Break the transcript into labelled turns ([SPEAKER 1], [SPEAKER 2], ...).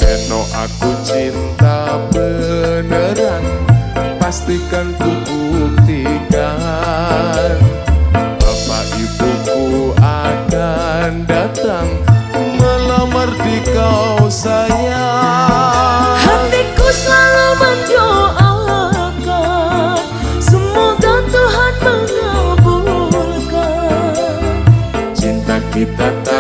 [SPEAKER 1] Eno aku cinta beneran, pastikan ku buktikan. Bapak ibuku akan datang melamar di kau sayang.
[SPEAKER 2] Hatiku selalu mendoakan, semoga Tuhan mengabulkan.
[SPEAKER 1] Cinta kita tak